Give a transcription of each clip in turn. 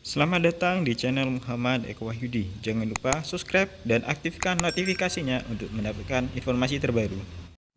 Selamat datang di channel Muhammad Eko Wahyudi. Jangan lupa subscribe dan aktifkan notifikasinya untuk mendapatkan informasi terbaru.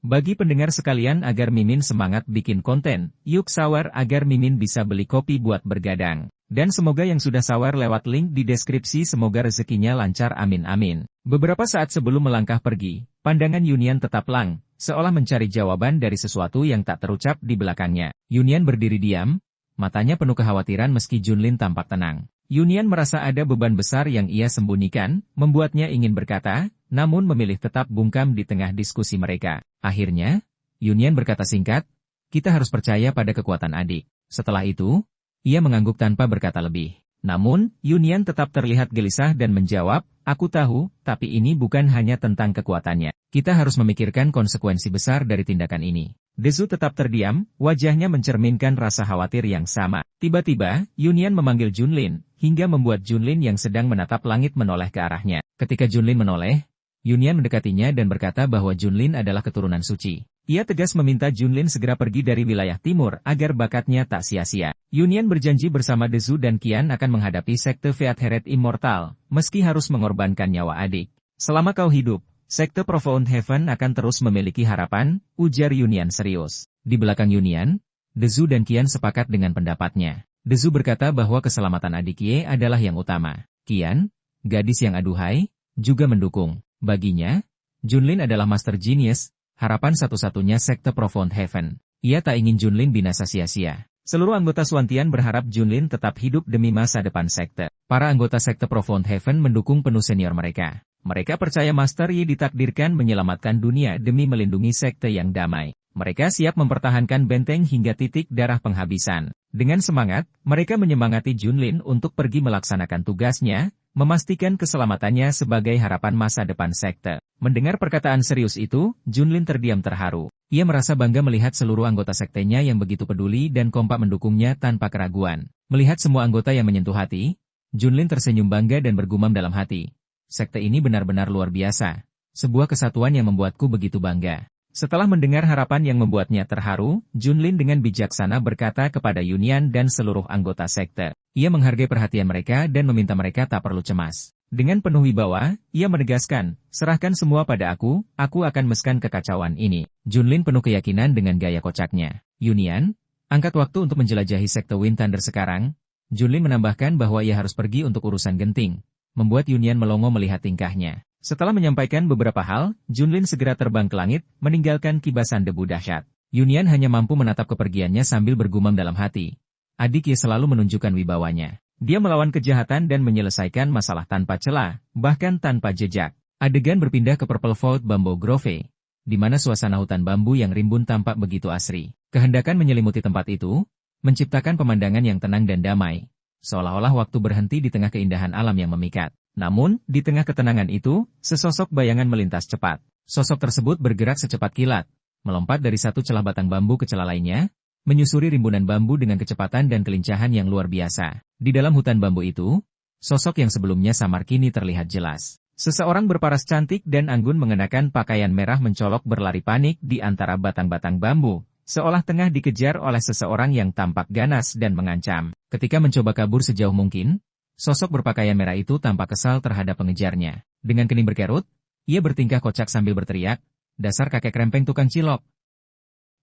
Bagi pendengar sekalian agar Mimin semangat bikin konten, yuk sawar agar Mimin bisa beli kopi buat bergadang. Dan semoga yang sudah sawar lewat link di deskripsi semoga rezekinya lancar amin amin. Beberapa saat sebelum melangkah pergi, pandangan Yunian tetap lang, seolah mencari jawaban dari sesuatu yang tak terucap di belakangnya. Yunian berdiri diam, matanya penuh kekhawatiran meski Junlin tampak tenang. Yunian merasa ada beban besar yang ia sembunyikan, membuatnya ingin berkata, namun memilih tetap bungkam di tengah diskusi mereka. Akhirnya, Yunian berkata singkat, kita harus percaya pada kekuatan adik. Setelah itu, ia mengangguk tanpa berkata lebih. Namun, Yunian tetap terlihat gelisah dan menjawab, aku tahu, tapi ini bukan hanya tentang kekuatannya. Kita harus memikirkan konsekuensi besar dari tindakan ini. Dezu tetap terdiam, wajahnya mencerminkan rasa khawatir yang sama. Tiba-tiba, Yunian memanggil Junlin, hingga membuat Junlin yang sedang menatap langit menoleh ke arahnya. Ketika Junlin menoleh, Yunian mendekatinya dan berkata bahwa Junlin adalah keturunan suci. Ia tegas meminta Junlin segera pergi dari wilayah timur agar bakatnya tak sia-sia. Yunian berjanji bersama Dezu dan Qian akan menghadapi sekte Featheret Immortal, meski harus mengorbankan nyawa adik. Selama kau hidup, sekte Profound Heaven akan terus memiliki harapan, ujar Yunian serius. Di belakang Yunian, Dezu dan Qian sepakat dengan pendapatnya. Dezu berkata bahwa keselamatan adik Ye adalah yang utama. Qian, gadis yang aduhai, juga mendukung. Baginya, Junlin adalah Master Genius, harapan satu-satunya sekte Profound Heaven. Ia tak ingin Junlin binasa sia-sia. Seluruh anggota Swantian berharap Junlin tetap hidup demi masa depan sekte. Para anggota sekte Profound Heaven mendukung penuh senior mereka. Mereka percaya Master Yi ditakdirkan menyelamatkan dunia demi melindungi sekte yang damai. Mereka siap mempertahankan benteng hingga titik darah penghabisan. Dengan semangat, mereka menyemangati Junlin untuk pergi melaksanakan tugasnya, memastikan keselamatannya sebagai harapan masa depan sekte. Mendengar perkataan serius itu, Junlin terdiam terharu. Ia merasa bangga melihat seluruh anggota sektenya yang begitu peduli dan kompak mendukungnya tanpa keraguan. Melihat semua anggota yang menyentuh hati, Junlin tersenyum bangga dan bergumam dalam hati. Sekte ini benar-benar luar biasa. Sebuah kesatuan yang membuatku begitu bangga. Setelah mendengar harapan yang membuatnya terharu, Junlin dengan bijaksana berkata kepada Yunian dan seluruh anggota sekte. Ia menghargai perhatian mereka dan meminta mereka tak perlu cemas. Dengan penuh wibawa, ia menegaskan, serahkan semua pada aku akan meskan kekacauan ini. Junlin penuh keyakinan dengan gaya kocaknya. Yunian, angkat waktu untuk menjelajahi sekte Wind Thunder sekarang. Junlin menambahkan bahwa ia harus pergi untuk urusan genting. Membuat Yunian melongo melihat tingkahnya. Setelah menyampaikan beberapa hal, Junlin segera terbang ke langit, meninggalkan kibasan debu dahsyat. Yunian hanya mampu menatap kepergiannya sambil bergumam dalam hati. Adik Ye selalu menunjukkan wibawanya. Dia melawan kejahatan dan menyelesaikan masalah tanpa celah, bahkan tanpa jejak. Adegan berpindah ke Purple Vault Bamboo Grove, di mana suasana hutan bambu yang rimbun tampak begitu asri. Kehendakan menyelimuti tempat itu, menciptakan pemandangan yang tenang dan damai, seolah-olah waktu berhenti di tengah keindahan alam yang memikat. Namun, di tengah ketenangan itu, sesosok bayangan melintas cepat. Sosok tersebut bergerak secepat kilat, melompat dari satu celah batang bambu ke celah lainnya, menyusuri rimbunan bambu dengan kecepatan dan kelincahan yang luar biasa. Di dalam hutan bambu itu, sosok yang sebelumnya samar kini terlihat jelas. Seseorang berparas cantik dan anggun mengenakan pakaian merah mencolok berlari panik di antara batang-batang bambu, seolah tengah dikejar oleh seseorang yang tampak ganas dan mengancam. Ketika mencoba kabur sejauh mungkin, sosok berpakaian merah itu tampak kesal terhadap pengejarnya. Dengan kening berkerut, ia bertingkah kocak sambil berteriak, dasar kakek rempeng tukang cilok.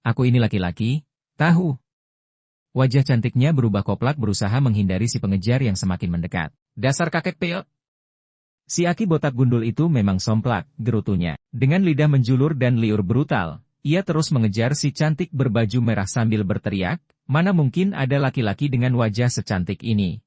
Aku ini laki-laki, tahu. Wajah cantiknya berubah koplak berusaha menghindari si pengejar yang semakin mendekat. Dasar kakek peot. Si aki botak gundul itu memang somplak, gerutunya. Dengan lidah menjulur dan liur brutal, ia terus mengejar si cantik berbaju merah sambil berteriak, mana mungkin ada laki-laki dengan wajah secantik ini.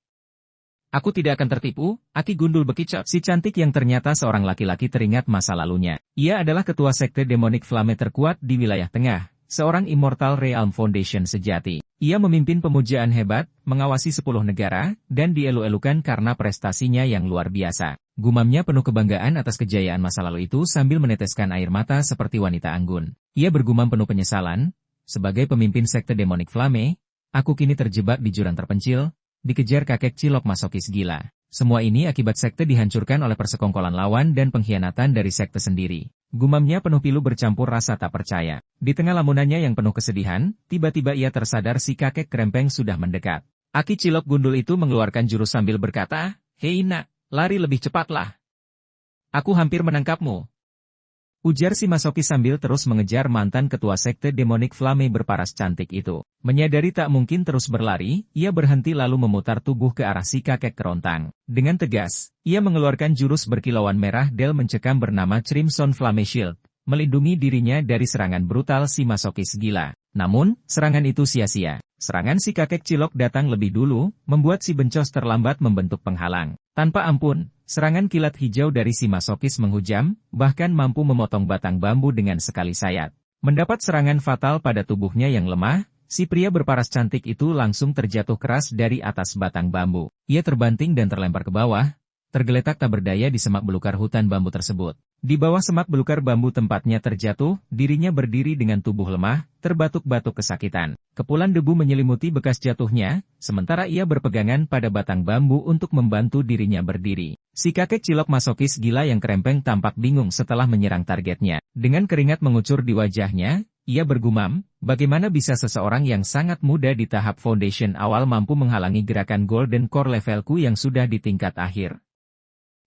Aku tidak akan tertipu, aki gundul bekicot. Si cantik yang ternyata seorang laki-laki teringat masa lalunya. Ia adalah ketua sekte Demonic Flame terkuat di wilayah tengah, seorang Immortal Realm Foundation sejati. Ia memimpin pemujaan hebat, mengawasi 10 negara, dan dielu-elukan karena prestasinya yang luar biasa. Gumamnya penuh kebanggaan atas kejayaan masa lalu itu sambil meneteskan air mata seperti wanita anggun. Ia bergumam penuh penyesalan, sebagai pemimpin sekte Demonic Flame, aku kini terjebak di jurang terpencil, dikejar kakek cilok masokis gila. Semua ini akibat sekte dihancurkan oleh persekongkolan lawan dan pengkhianatan dari sekte sendiri. Gumamnya penuh pilu bercampur rasa tak percaya. Di tengah lamunannya yang penuh kesedihan, tiba-tiba ia tersadar si kakek kerempeng sudah mendekat. Aki cilok gundul itu mengeluarkan jurus sambil berkata, "Hei nak, lari lebih cepatlah. Aku hampir menangkapmu." Ujar si masokis sambil terus mengejar mantan ketua sekte demonik Flame berparas cantik itu. Menyadari tak mungkin terus berlari, ia berhenti lalu memutar tubuh ke arah si kakek kerontang. Dengan tegas, ia mengeluarkan jurus berkilauan merah Del mencekam bernama Crimson Flame Shield, melindungi dirinya dari serangan brutal si masokis gila. Namun, serangan itu sia-sia. Serangan si kakek cilok datang lebih dulu, membuat si bencos terlambat membentuk penghalang. Tanpa ampun, serangan kilat hijau dari si masokis menghujam, bahkan mampu memotong batang bambu dengan sekali sayat. Mendapat serangan fatal pada tubuhnya yang lemah, si pria berparas cantik itu langsung terjatuh keras dari atas batang bambu. Ia terbanting dan terlempar ke bawah, tergeletak tak berdaya di semak belukar hutan bambu tersebut. Di bawah semak belukar bambu tempatnya terjatuh, dirinya berdiri dengan tubuh lemah, terbatuk-batuk kesakitan. Kepulan debu menyelimuti bekas jatuhnya, sementara ia berpegangan pada batang bambu untuk membantu dirinya berdiri. Si kakek cilok masokis gila yang kerempeng tampak bingung setelah menyerang targetnya. Dengan keringat mengucur di wajahnya, ia bergumam, bagaimana bisa seseorang yang sangat muda di tahap foundation awal mampu menghalangi gerakan golden core levelku yang sudah di tingkat akhir.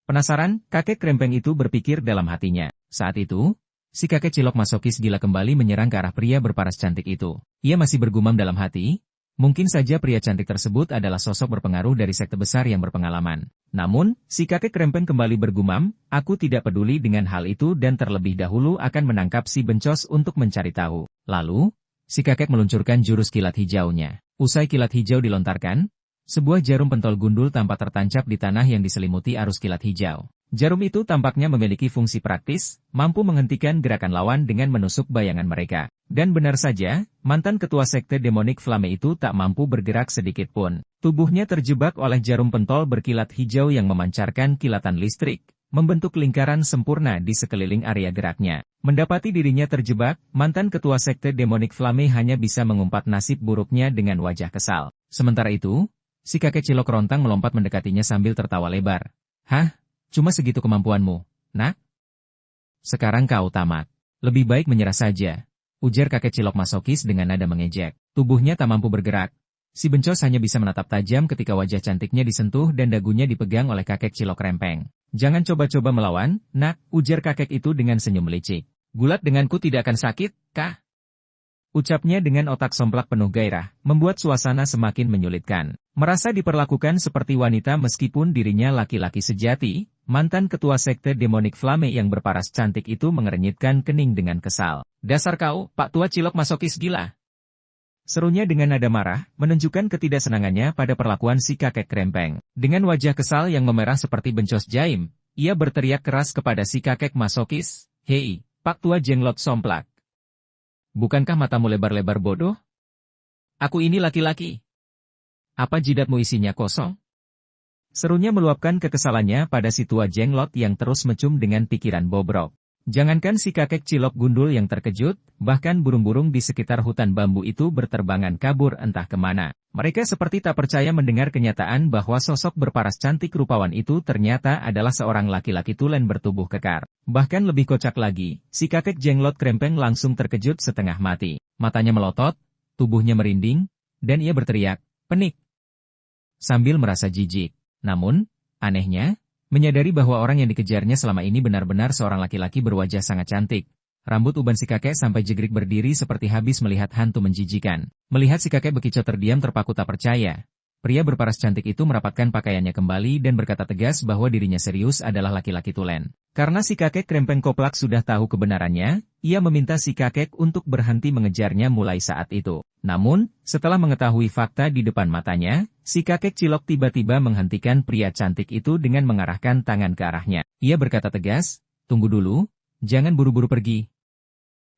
Penasaran, kakek krempeng itu berpikir dalam hatinya. Saat itu, si kakek cilok masokis gila kembali menyerang ke arah pria berparas cantik itu. Ia masih bergumam dalam hati, mungkin saja pria cantik tersebut adalah sosok berpengaruh dari sekte besar yang berpengalaman. Namun, si kakek krempeng kembali bergumam, aku tidak peduli dengan hal itu dan terlebih dahulu akan menangkap si bencos untuk mencari tahu. Lalu, si kakek meluncurkan jurus kilat hijaunya. Usai kilat hijau dilontarkan, sebuah jarum pentol gundul tampak tertancap di tanah yang diselimuti arus kilat hijau. Jarum itu tampaknya memiliki fungsi praktis, mampu menghentikan gerakan lawan dengan menusuk bayangan mereka. Dan benar saja, mantan ketua sekte demonik Flame itu tak mampu bergerak sedikit pun. Tubuhnya terjebak oleh jarum pentol berkilat hijau yang memancarkan kilatan listrik, membentuk lingkaran sempurna di sekeliling area geraknya. Mendapati dirinya terjebak, mantan ketua sekte demonik Flame hanya bisa mengumpat nasib buruknya dengan wajah kesal. Sementara itu, si kakek cilok kerontang melompat mendekatinya sambil tertawa lebar. "Hah? Cuma segitu kemampuanmu, nak? Sekarang kau tamat. Lebih baik menyerah saja," ujar kakek cilok masokis dengan nada mengejek. Tubuhnya tak mampu bergerak. Si bencos hanya bisa menatap tajam ketika wajah cantiknya disentuh dan dagunya dipegang oleh kakek cilok rempeng. "Jangan coba-coba melawan, nak," ujar kakek itu dengan senyum licik. "Gulat denganku tidak akan sakit, kah?" Ucapnya dengan otak somplak penuh gairah, membuat suasana semakin menyulitkan. Merasa diperlakukan seperti wanita meskipun dirinya laki-laki sejati, mantan ketua sekte demonik Flame yang berparas cantik itu mengerenyitkan kening dengan kesal. "Dasar kau, Pak Tua Cilok masokis gila!" Serunya dengan nada marah, menunjukkan ketidaksenangannya pada perlakuan si kakek krempeng. Dengan wajah kesal yang memerah seperti bencos jaim, ia berteriak keras kepada si kakek masokis, "Hei, Pak Tua Jenglot somplak! Bukankah matamu lebar-lebar bodoh? Aku ini laki-laki. Apa jidatmu isinya kosong?" Serunya meluapkan kekesalannya pada si tua jenglot yang terus mecum dengan pikiran bobrok. Jangankan si kakek cilok gundul yang terkejut, bahkan burung-burung di sekitar hutan bambu itu berterbangan kabur entah kemana. Mereka seperti tak percaya mendengar kenyataan bahwa sosok berparas cantik rupawan itu ternyata adalah seorang laki-laki tulen bertubuh kekar. Bahkan lebih kocak lagi, si kakek jenglot krempeng langsung terkejut setengah mati. Matanya melotot, tubuhnya merinding, dan ia berteriak, "Penik!" sambil merasa jijik. Namun, anehnya, menyadari bahwa orang yang dikejarnya selama ini benar-benar seorang laki-laki berwajah sangat cantik. Rambut uban si kakek sampai jegrik berdiri seperti habis melihat hantu menjijikan. Melihat si kakek bekicot terdiam terpaku tak percaya. Pria berparas cantik itu merapatkan pakaiannya kembali dan berkata tegas bahwa dirinya serius adalah laki-laki tulen. Karena si kakek krempeng koplak sudah tahu kebenarannya, ia meminta si kakek untuk berhenti mengejarnya mulai saat itu. Namun, setelah mengetahui fakta di depan matanya, si kakek cilok tiba-tiba menghentikan pria cantik itu dengan mengarahkan tangan ke arahnya. Ia berkata tegas, "Tunggu dulu, jangan buru-buru pergi,"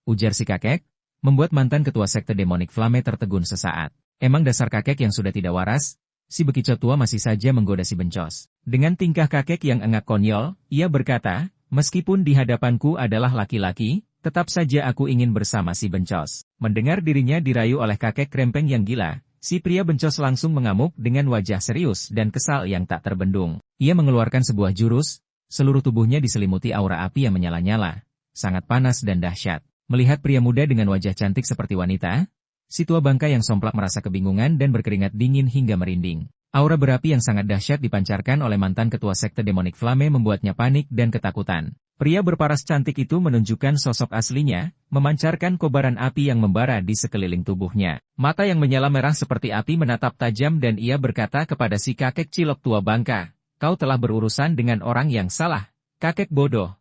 ujar si kakek, membuat mantan ketua sekte demonik Flame tertegun sesaat. Emang dasar kakek yang sudah tidak waras, si bekicot tua masih saja menggoda si bencos. Dengan tingkah kakek yang engak konyol, ia berkata, "Meskipun di hadapanku adalah laki-laki, tetap saja aku ingin bersama si bencos." Mendengar dirinya dirayu oleh kakek krempeng yang gila, si pria bencos langsung mengamuk dengan wajah serius dan kesal yang tak terbendung. Ia mengeluarkan sebuah jurus, seluruh tubuhnya diselimuti aura api yang menyala-nyala, sangat panas dan dahsyat. Melihat pria muda dengan wajah cantik seperti wanita, Si tua bangka yang somplak merasa kebingungan dan berkeringat dingin hingga merinding. Aura berapi yang sangat dahsyat dipancarkan oleh mantan ketua sekte Demonic Flame membuatnya panik dan ketakutan. Pria berparas cantik itu menunjukkan sosok aslinya, memancarkan kobaran api yang membara di sekeliling tubuhnya. Mata yang menyala merah seperti api menatap tajam dan ia berkata kepada si kakek cilok tua bangka, "Kau telah berurusan dengan orang yang salah, kakek bodoh."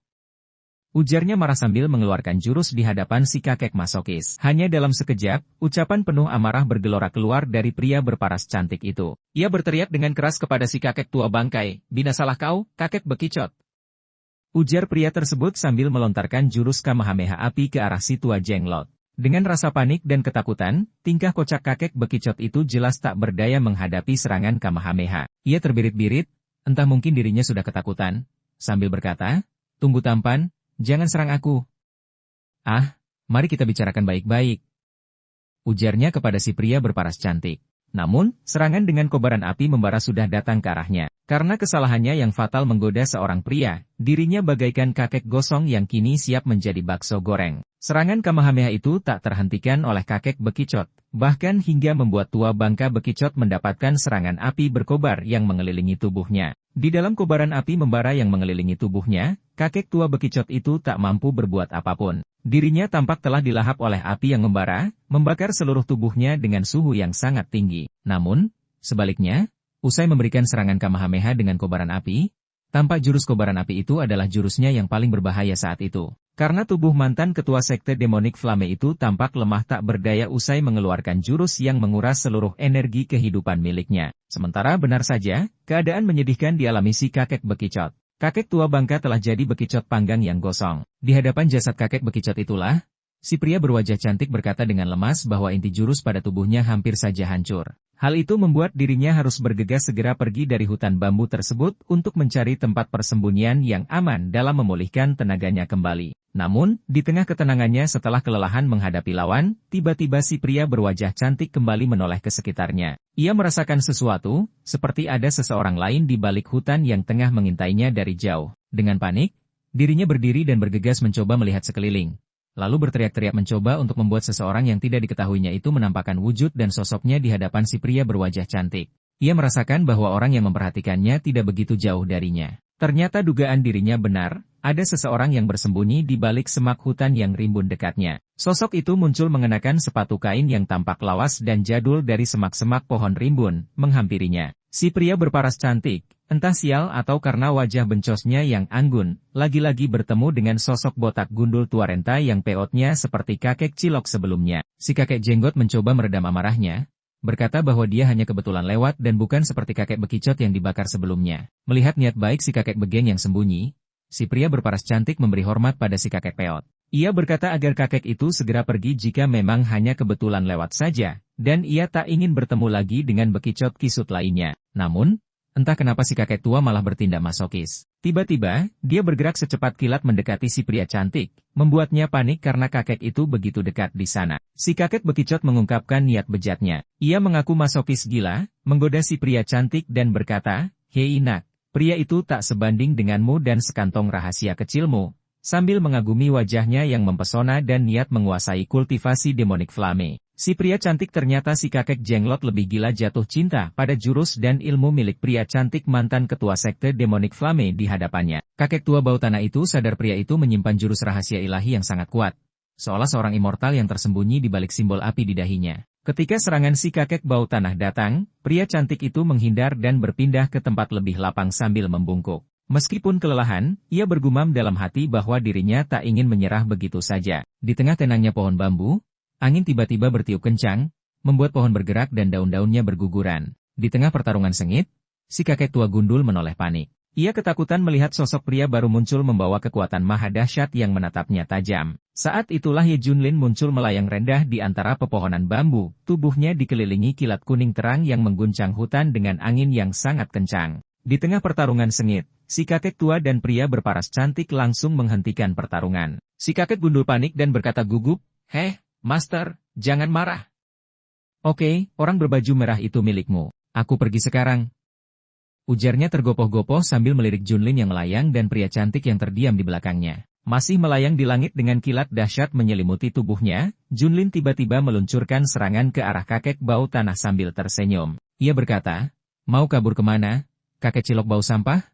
Ujarnya marah sambil mengeluarkan jurus di hadapan si kakek masokis. Hanya dalam sekejap, ucapan penuh amarah bergelora keluar dari pria berparas cantik itu. Ia berteriak dengan keras kepada si kakek tua bangkai, "Binasalah kau, kakek bekicot." Ujar pria tersebut sambil melontarkan jurus Kamehameha api ke arah si tua jenglot. Dengan rasa panik dan ketakutan, tingkah kocak kakek bekicot itu jelas tak berdaya menghadapi serangan Kamehameha. Ia terbirit-birit, entah mungkin dirinya sudah ketakutan, sambil berkata, "Tunggu tampan, jangan serang aku." "Ah, mari kita bicarakan baik-baik," ujarnya kepada si pria berparas cantik. Namun, serangan dengan kobaran api membara sudah datang ke arahnya. Karena kesalahannya yang fatal menggoda seorang pria, dirinya bagaikan kakek gosong yang kini siap menjadi bakso goreng. Serangan Kamehameha itu tak terhentikan oleh kakek bekicot, bahkan hingga membuat tua bangka bekicot mendapatkan serangan api berkobar yang mengelilingi tubuhnya. Di dalam kobaran api membara yang mengelilingi tubuhnya, kakek tua bekicot itu tak mampu berbuat apapun. Dirinya tampak telah dilahap oleh api yang membara, membakar seluruh tubuhnya dengan suhu yang sangat tinggi. Namun, sebaliknya, usai memberikan serangan Kamehameha dengan kobaran api, tampak jurus kobaran api itu adalah jurusnya yang paling berbahaya saat itu. Karena tubuh mantan ketua sekte Demonic Flame itu tampak lemah tak berdaya usai mengeluarkan jurus yang menguras seluruh energi kehidupan miliknya. Sementara benar saja, keadaan menyedihkan dialami si kakek bekicot. Kakek tua bangka telah jadi bekicot panggang yang gosong. Di hadapan jasad kakek bekicot itulah, si pria berwajah cantik berkata dengan lemas bahwa inti jurus pada tubuhnya hampir saja hancur. Hal itu membuat dirinya harus bergegas segera pergi dari hutan bambu tersebut untuk mencari tempat persembunyian yang aman dalam memulihkan tenaganya kembali. Namun, di tengah ketenangannya setelah kelelahan menghadapi lawan, tiba-tiba si pria berwajah cantik kembali menoleh ke sekitarnya. Ia merasakan sesuatu, seperti ada seseorang lain di balik hutan yang tengah mengintainya dari jauh. Dengan panik, dirinya berdiri dan bergegas mencoba melihat sekeliling. Lalu berteriak-teriak mencoba untuk membuat seseorang yang tidak diketahuinya itu menampakkan wujud dan sosoknya di hadapan si pria berwajah cantik. Ia merasakan bahwa orang yang memperhatikannya tidak begitu jauh darinya. Ternyata dugaan dirinya benar, ada seseorang yang bersembunyi di balik semak hutan yang rimbun dekatnya. Sosok itu muncul mengenakan sepatu kain yang tampak lawas dan jadul dari semak-semak pohon rimbun, menghampirinya. Si pria berparas cantik, entah sial atau karena wajah bencosnya yang anggun, lagi-lagi bertemu dengan sosok botak gundul tua renta yang peotnya seperti kakek cilok sebelumnya. Si kakek jenggot mencoba meredam amarahnya, berkata bahwa dia hanya kebetulan lewat dan bukan seperti kakek bekicot yang dibakar sebelumnya. Melihat niat baik si kakek begeng yang sembunyi, si pria berparas cantik memberi hormat pada si kakek peot. Ia berkata agar kakek itu segera pergi jika memang hanya kebetulan lewat saja, dan ia tak ingin bertemu lagi dengan bekicot kisut lainnya. Namun, entah kenapa si kakek tua malah bertindak masokis. Tiba-tiba, dia bergerak secepat kilat mendekati si pria cantik, membuatnya panik karena kakek itu begitu dekat di sana. Si kakek bekicot mengungkapkan niat bejatnya. Ia mengaku masokis gila, menggoda si pria cantik dan berkata, "Hei nak, pria itu tak sebanding denganmu dan sekantong rahasia kecilmu." Sambil mengagumi wajahnya yang mempesona dan niat menguasai kultivasi Demonic Flame. Si pria cantik ternyata si kakek jenglot lebih gila jatuh cinta pada jurus dan ilmu milik pria cantik mantan ketua sekte Demonic Flame di hadapannya. Kakek tua bau tanah itu sadar pria itu menyimpan jurus rahasia ilahi yang sangat kuat, seolah seorang immortal yang tersembunyi di balik simbol api di dahinya. Ketika serangan si kakek bau tanah datang, pria cantik itu menghindar dan berpindah ke tempat lebih lapang sambil membungkuk. Meskipun kelelahan, ia bergumam dalam hati bahwa dirinya tak ingin menyerah begitu saja. Di tengah tenangnya pohon bambu, angin tiba-tiba bertiup kencang, membuat pohon bergerak dan daun-daunnya berguguran. Di tengah pertarungan sengit, si kakek tua gundul menoleh panik. Ia ketakutan melihat sosok pria baru muncul membawa kekuatan maha dahsyat yang menatapnya tajam. Saat itulah Ye Junlin muncul melayang rendah di antara pepohonan bambu, tubuhnya dikelilingi kilat kuning terang yang mengguncang hutan dengan angin yang sangat kencang. Di tengah pertarungan sengit, si kakek tua dan pria berparas cantik langsung menghentikan pertarungan. Si kakek gundul panik dan berkata gugup, "Heh, Master, jangan marah. Oke, orang berbaju merah itu milikmu. Aku pergi sekarang." Ujarnya tergopoh-gopoh sambil melirik Junlin yang melayang dan pria cantik yang terdiam di belakangnya. Masih melayang di langit dengan kilat dahsyat menyelimuti tubuhnya, Junlin tiba-tiba meluncurkan serangan ke arah kakek bau tanah sambil tersenyum. Ia berkata, "Mau kabur kemana, kakek cilok bau sampah?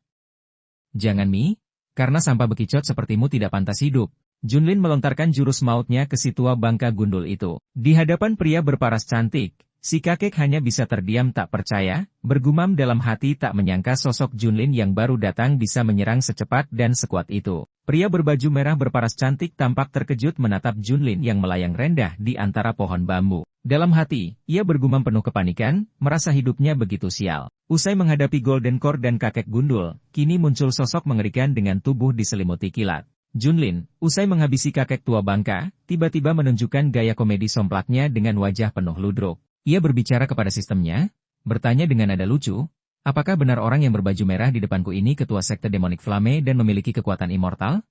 Jangan Mi, karena sampah bekicot sepertimu tidak pantas hidup." Junlin melontarkan jurus mautnya ke si tua bangka gundul itu. Di hadapan pria berparas cantik, si kakek hanya bisa terdiam tak percaya, bergumam dalam hati tak menyangka sosok Junlin yang baru datang bisa menyerang secepat dan sekuat itu. Pria berbaju merah berparas cantik tampak terkejut menatap Junlin yang melayang rendah di antara pohon bambu. Dalam hati, ia bergumam penuh kepanikan, merasa hidupnya begitu sial. Usai menghadapi Golden Core dan kakek gundul, kini muncul sosok mengerikan dengan tubuh diselimuti kilat. Junlin, usai menghabisi kakek tua bangka, tiba-tiba menunjukkan gaya komedi somplaknya dengan wajah penuh ludruk. Ia berbicara kepada sistemnya, bertanya dengan nada lucu, "Apakah benar orang yang berbaju merah di depanku ini ketua sekte Demonic Flame dan memiliki kekuatan immortal?"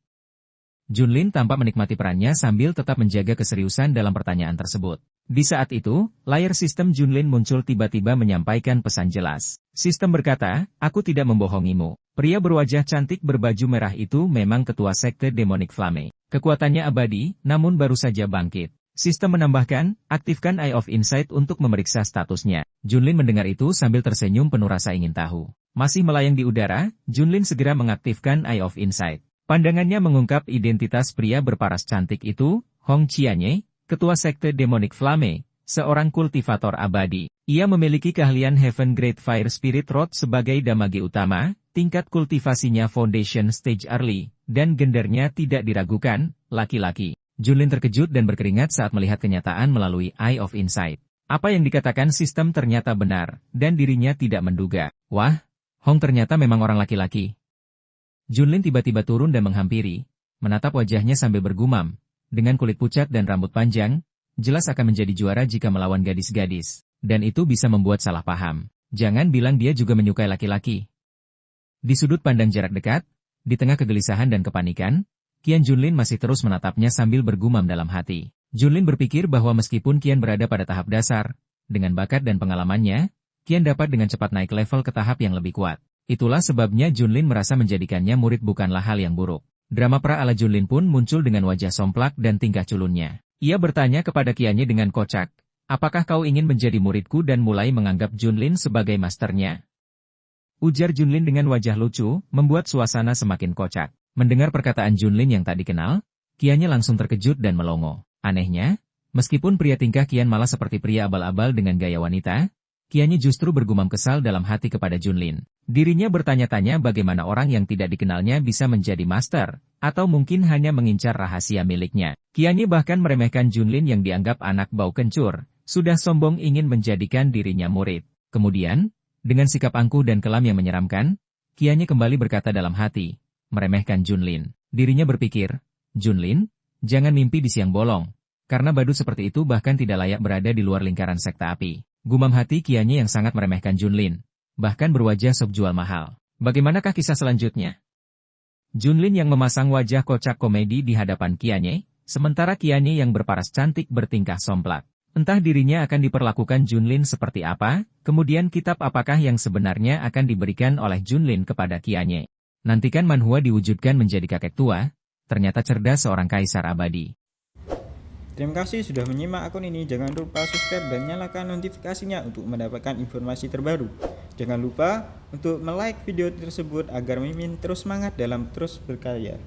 Junlin tampak menikmati perannya sambil tetap menjaga keseriusan dalam pertanyaan tersebut. Di saat itu, layar sistem Junlin muncul tiba-tiba menyampaikan pesan jelas. Sistem berkata, "Aku tidak membohongimu. Pria berwajah cantik berbaju merah itu memang ketua sekte Demonic Flame. Kekuatannya abadi, namun baru saja bangkit." Sistem menambahkan, "Aktifkan Eye of Insight untuk memeriksa statusnya." Junlin mendengar itu sambil tersenyum penuh rasa ingin tahu. Masih melayang di udara, Junlin segera mengaktifkan Eye of Insight. Pandangannya mengungkap identitas pria berparas cantik itu, Hong Qianye, ketua sekte Demonic Flame, seorang kultivator abadi. Ia memiliki keahlian Heaven Great Fire Spirit Rod sebagai damage utama, tingkat kultivasinya Foundation Stage Early, dan gendernya tidak diragukan, laki-laki. Junlin terkejut dan berkeringat saat melihat kenyataan melalui Eye of Insight. Apa yang dikatakan sistem ternyata benar, dan dirinya tidak menduga. Wah, Hong ternyata memang orang laki-laki. Junlin tiba-tiba turun dan menghampiri, menatap wajahnya sambil bergumam. Dengan kulit pucat dan rambut panjang, jelas akan menjadi juara jika melawan gadis-gadis. Dan itu bisa membuat salah paham. Jangan bilang dia juga menyukai laki-laki. Di sudut pandang jarak dekat, di tengah kegelisahan dan kepanikan, Qian Junlin masih terus menatapnya sambil bergumam dalam hati. Junlin berpikir bahwa meskipun Qian berada pada tahap dasar, dengan bakat dan pengalamannya, Qian dapat dengan cepat naik level ke tahap yang lebih kuat. Itulah sebabnya Junlin merasa menjadikannya murid bukanlah hal yang buruk. Drama pra ala Junlin pun muncul dengan wajah somplak dan tingkah culunnya. Ia bertanya kepada Qianye dengan kocak, "Apakah kau ingin menjadi muridku?" dan mulai menganggap Junlin sebagai masternya. Ujar Junlin dengan wajah lucu, membuat suasana semakin kocak. Mendengar perkataan Junlin yang tak dikenal, Qianye langsung terkejut dan melongo. Anehnya, meskipun pria tingkah Qian malah seperti pria abal-abal dengan gaya wanita, Qianye justru bergumam kesal dalam hati kepada Junlin. Dirinya bertanya-tanya bagaimana orang yang tidak dikenalnya bisa menjadi master, atau mungkin hanya mengincar rahasia miliknya. Qianye bahkan meremehkan Junlin yang dianggap anak bau kencur, sudah sombong ingin menjadikan dirinya murid. Kemudian, dengan sikap angkuh dan kelam yang menyeramkan, Qianye kembali berkata dalam hati, meremehkan Junlin. Dirinya berpikir, Junlin, jangan mimpi di siang bolong, karena badut seperti itu bahkan tidak layak berada di luar lingkaran sekte api. Gumam hati Qianye yang sangat meremehkan Junlin, bahkan berwajah sop jual mahal. Bagaimanakah kisah selanjutnya? Junlin yang memasang wajah kocak komedi di hadapan Qianye, sementara Qianye yang berparas cantik bertingkah somplak. Entah dirinya akan diperlakukan Junlin seperti apa, kemudian kitab apakah yang sebenarnya akan diberikan oleh Junlin kepada Qianye. Nantikan Manhua diwujudkan menjadi kakek tua, ternyata cerdas seorang kaisar abadi. Terima kasih sudah menyimak akun ini. Jangan lupa subscribe dan nyalakan notifikasinya untuk mendapatkan informasi terbaru. Jangan lupa untuk like video tersebut agar Mimin terus semangat dalam terus berkarya.